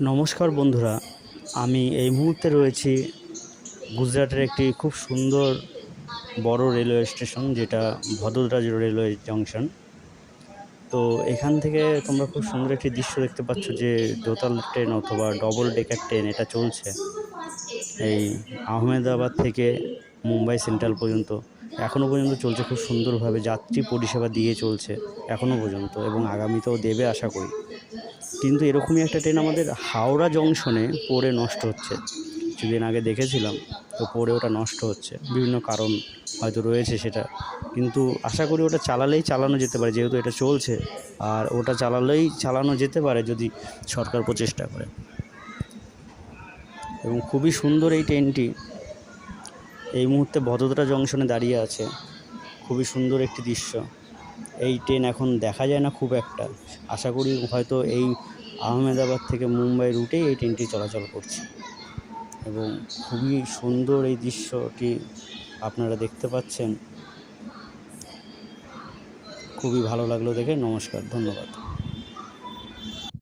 নমস্কার বন্ধুরা, আমি এই মুহূর্তে রয়েছি গুজরাটের একটি খুব সুন্দর বড় রেলওয়ে স্টেশন, যেটা ভদোদরা রেলওয়ে জংশন। তো এখান থেকে তোমরা খুব সুন্দর একটি দৃশ্য দেখতে পাচ্ছ যে দোতলা ট্রেন অথবা ডবল ডেকার ট্রেন এটা চলছে এই আহমেদাবাদ থেকে মুম্বাই সেন্ট্রাল পর্যন্ত। এখনও পর্যন্ত চলছে, খুব সুন্দরভাবে যাত্রী পরিষেবা দিয়ে চলছে এখনও পর্যন্ত, এবং আগামীতেও দেবে আশা করি। কিন্তু এরকমই একটা ট্রেন আমাদের হাওড়া জংশনে পড়ে নষ্ট হচ্ছে, কিছুদিন আগে দেখেছিলাম। তো পড়ে ওটা নষ্ট হচ্ছে, বিভিন্ন কারণ হয়তো রয়েছে সেটা, কিন্তু আশা করি ওটা চালানো যেতে পারে, যেহেতু এটা চলছে। আর ওটা চালানো যেতে পারে যদি সরকার প্রচেষ্টা করে। এবং খুবই সুন্দর এই ট্রেনটি এই মুহূর্তে ভদোদরা জংশনে দাঁড়িয়ে আছে। খুবই সুন্দর একটি দৃশ্য। এই ট্রেন এখন দেখা যায় না খুব একটা, আশা করি হয়তো এই আহমেদাবাদ থেকে মুম্বাই রুটেই এই ট্রেনটি চলাচল করছে। এবং খুবই সুন্দর এই দৃশ্যটি আপনারা দেখতে পাচ্ছেন। খুবই ভালো লাগলো দেখে। নমস্কার, ধন্যবাদ।